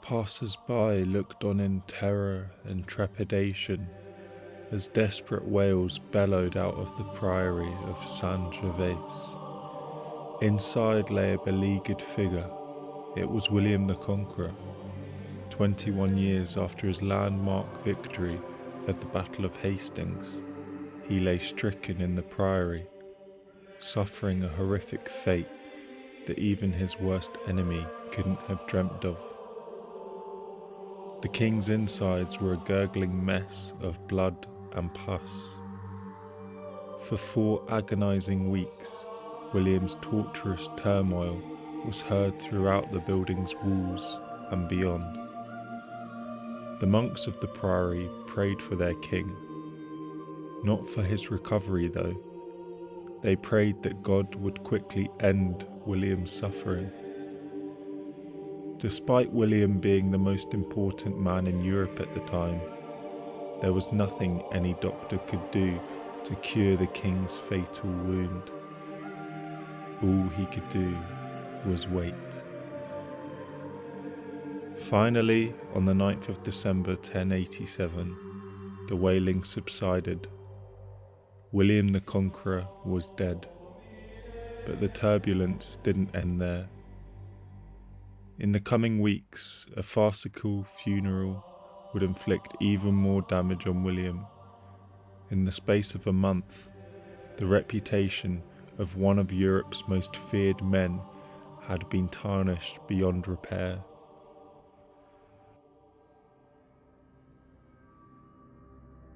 Passers-by looked on in terror and trepidation as desperate wails bellowed out of the priory of Saint Gervais. Inside lay a beleaguered figure. It was William the Conqueror. 21 years after his landmark victory at the Battle of Hastings, he lay stricken in the priory, suffering a horrific fate that even his worst enemy couldn't have dreamt of. The king's insides were a gurgling mess of blood and pus. For 4 agonizing weeks, William's torturous turmoil was heard throughout the building's walls and beyond. The monks of the priory prayed for their king, not for his recovery though. They prayed that God would quickly end William's suffering. Despite William being the most important man in Europe at the time, there was nothing any doctor could do to cure the king's fatal wound. All he could do was wait. Finally, on the 9th of December 1087, the wailing subsided. William the Conqueror was dead, but the turbulence didn't end there. In the coming weeks, a farcical funeral would inflict even more damage on William. In the space of a month, the reputation of one of Europe's most feared men had been tarnished beyond repair.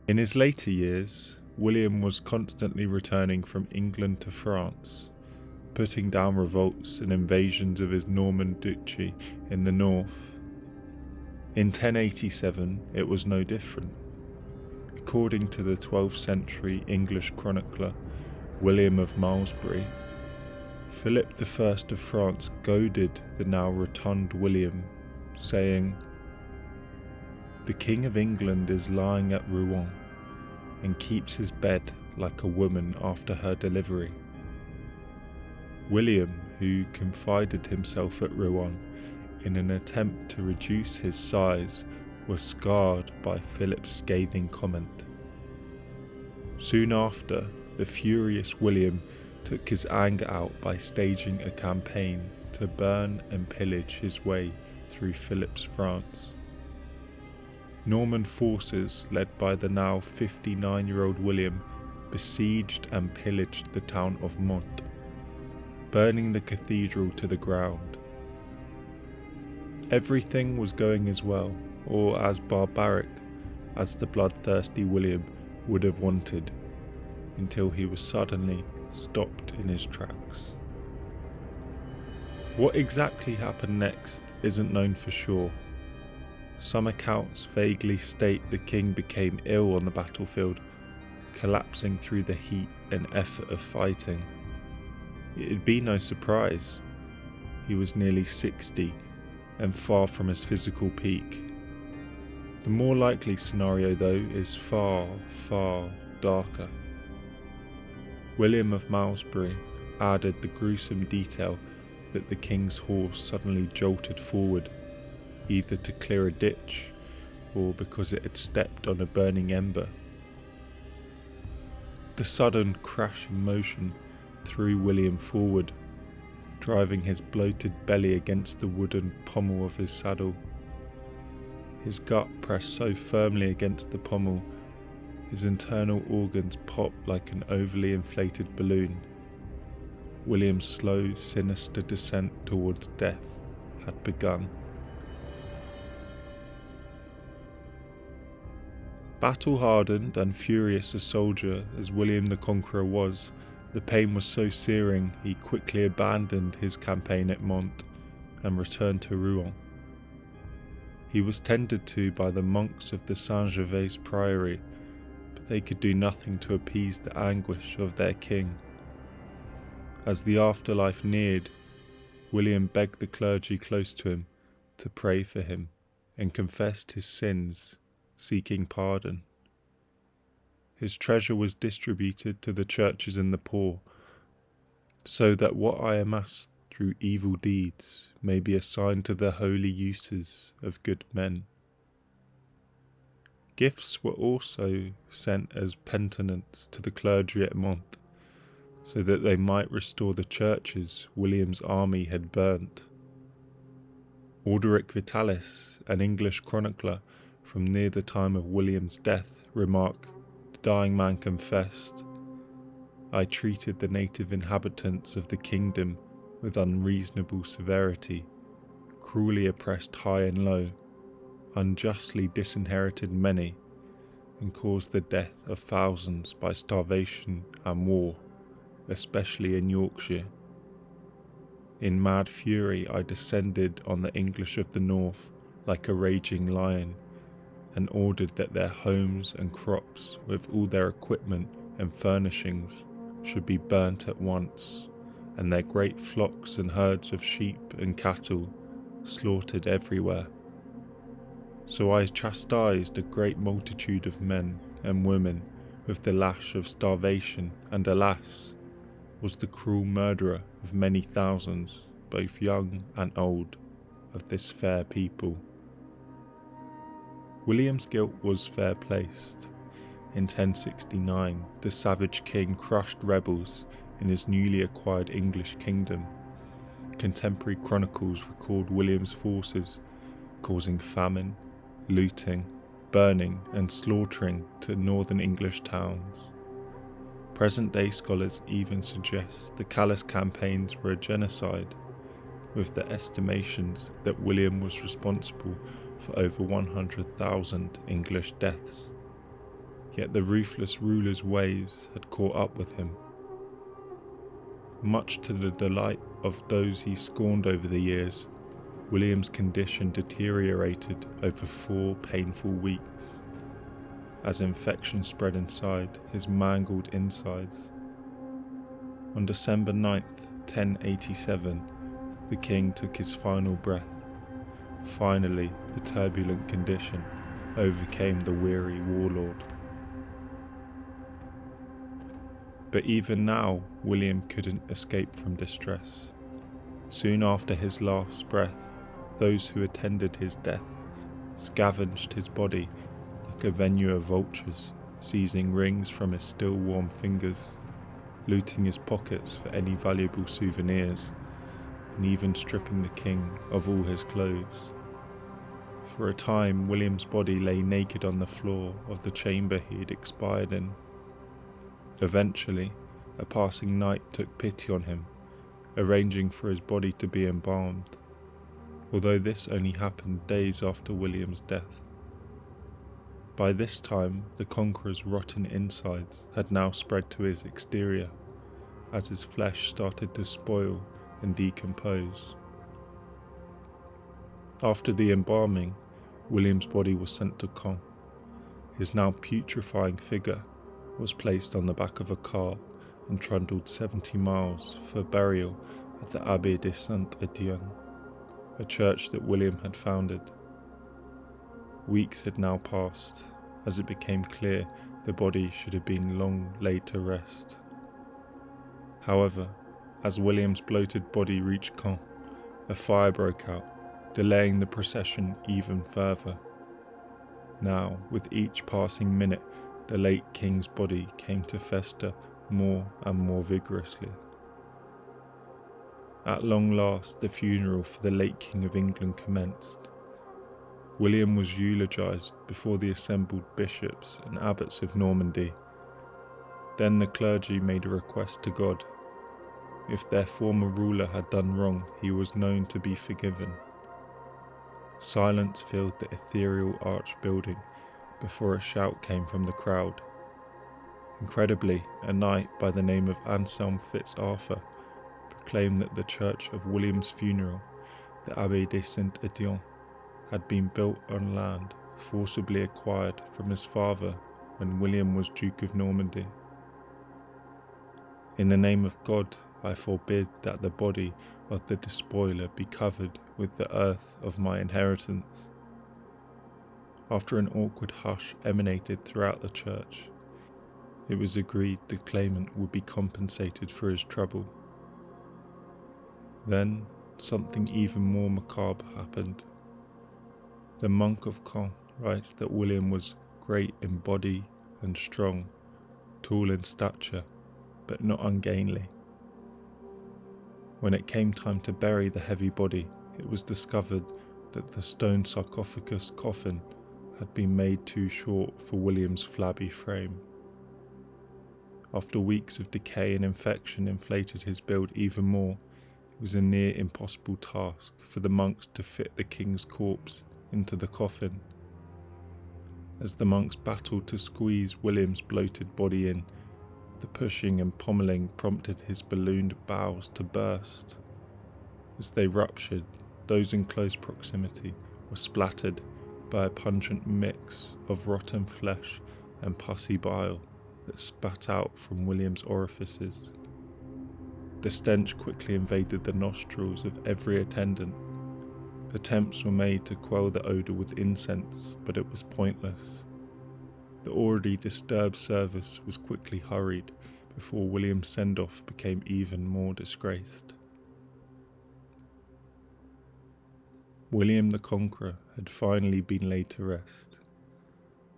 In his later years, William was constantly returning from England to France, putting down revolts and invasions of his Norman duchy in the north. In 1087, it was no different. According to the 12th century English chronicler William of Malmesbury, Philip I of France goaded the now rotund William, saying, "The King of England is lying at Rouen, and keeps his bed like a woman after her delivery." William, who confided himself at Rouen in an attempt to reduce his size, was scarred by Philip's scathing comment. Soon after, the furious William took his anger out by staging a campaign to burn and pillage his way through Philip's France. Norman forces, led by the now 59-year-old William, besieged and pillaged the town of Mont, burning the cathedral to the ground. Everything was going as well, or as barbaric, as the bloodthirsty William would have wanted, until he was suddenly stopped in his tracks. What exactly happened next isn't known for sure. Some accounts vaguely state the king became ill on the battlefield, collapsing through the heat and effort of fighting. It'd be no surprise. He was nearly 60 and far from his physical peak. The more likely scenario though is far, far darker. William of Malmesbury added the gruesome detail that the king's horse suddenly jolted forward, either to clear a ditch or because it had stepped on a burning ember. The sudden crashing motion threw William forward, driving his bloated belly against the wooden pommel of his saddle. His gut pressed so firmly against the pommel, his internal organs popped like an overly inflated balloon. William's slow, sinister descent towards death had begun. Battle-hardened and furious a soldier as William the Conqueror was, the pain was so searing he quickly abandoned his campaign at Mont and returned to Rouen. He was tended to by the monks of the Saint Gervais priory, but they could do nothing to appease the anguish of their king. As the afterlife neared, William begged the clergy close to him to pray for him and confessed his sins, seeking pardon. His treasure was distributed to the churches and the poor, so that what I amassed through evil deeds may be assigned to the holy uses of good men. Gifts were also sent as penitence to the clergy at Mont, so that they might restore the churches William's army had burnt. Orderic Vitalis, an English chronicler from near the time of William's death, remarked, "The dying man confessed, I treated the native inhabitants of the kingdom with unreasonable severity, cruelly oppressed high and low, unjustly disinherited many, and caused the death of thousands by starvation and war, especially in Yorkshire. In mad fury I descended on the English of the north like a raging lion, and ordered that their homes and crops, with all their equipment and furnishings, should be burnt at once, and their great flocks and herds of sheep and cattle slaughtered everywhere. So I chastised a great multitude of men and women with the lash of starvation, and alas, was the cruel murderer of many thousands, both young and old, of this fair people." William's guilt was fair placed. In 1069, the savage king crushed rebels in his newly acquired English kingdom. Contemporary chronicles record William's forces causing famine, looting, burning and slaughtering to northern English towns. Present-day scholars even suggest the callous campaigns were a genocide, with the estimations that William was responsible for over 100,000 English deaths. Yet the ruthless ruler's ways had caught up with him. Much to the delight of those he scorned over the years, William's condition deteriorated over 4 painful weeks, as infection spread inside his mangled insides. On December 9th, 1087, the king took his final breath. Finally, the turbulent condition overcame the weary warlord. But even now, William couldn't escape from distress. Soon after his last breath, those who attended his death scavenged his body like a venue of vultures, seizing rings from his still warm fingers, looting his pockets for any valuable souvenirs, and even stripping the king of all his clothes. For a time, William's body lay naked on the floor of the chamber he had expired in. Eventually, a passing knight took pity on him, arranging for his body to be embalmed, although this only happened days after William's death. By this time, the Conqueror's rotten insides had now spread to his exterior, as his flesh started to spoil and decompose. After the embalming, William's body was sent to Caen. His now putrefying figure was placed on the back of a car and trundled 70 miles for burial at the Abbey de Saint-Étienne, a church that William had founded. Weeks had now passed, as it became clear the body should have been long laid to rest. However, as William's bloated body reached Caen, a fire broke out, delaying the procession even further. Now, with each passing minute, the late king's body came to fester more and more vigorously. At long last, the funeral for the late King of England commenced. William was eulogised before the assembled bishops and abbots of Normandy. Then the clergy made a request to God. If their former ruler had done wrong, he was known to be forgiven. Silence filled the ethereal arched building before a shout came from the crowd. Incredibly, a knight by the name of Anselm Fitzarthur proclaimed that the church of William's funeral, the Abbey de Saint-Étienne, had been built on land forcibly acquired from his father when William was Duke of Normandy. In the name of God, I forbid that the body of the despoiler be covered with the earth of my inheritance. After an awkward hush emanated throughout the church, it was agreed the claimant would be compensated for his trouble. Then something even more macabre happened. The monk of Caen writes that William was great in body and strong, tall in stature, but not ungainly. When it came time to bury the heavy body, it was discovered that the stone sarcophagus coffin had been made too short for William's flabby frame. After weeks of decay and infection inflated his build even more, it was a near impossible task for the monks to fit the king's corpse into the coffin. As the monks battled to squeeze William's bloated body in, the pushing and pommelling prompted his ballooned bowels to burst. As they ruptured, those in close proximity were splattered by a pungent mix of rotten flesh and pussy bile that spat out from William's orifices. The stench quickly invaded the nostrils of every attendant. Attempts were made to quell the odour with incense, but it was pointless. The already disturbed service was quickly hurried before William's send-off became even more disgraced. William the Conqueror had finally been laid to rest,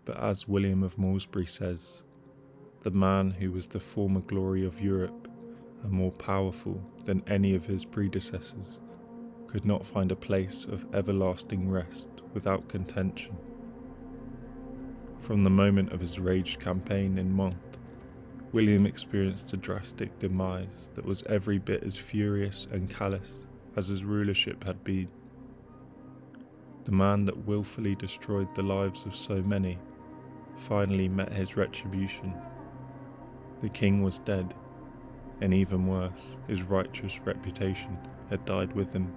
but as William of Malmesbury says, the man who was the former glory of Europe and more powerful than any of his predecessors could not find a place of everlasting rest without contention. From the moment of his raged campaign in Mont, William experienced a drastic demise that was every bit as furious and callous as his rulership had been. The man that willfully destroyed the lives of so many finally met his retribution. The king was dead, and even worse, his righteous reputation had died with him.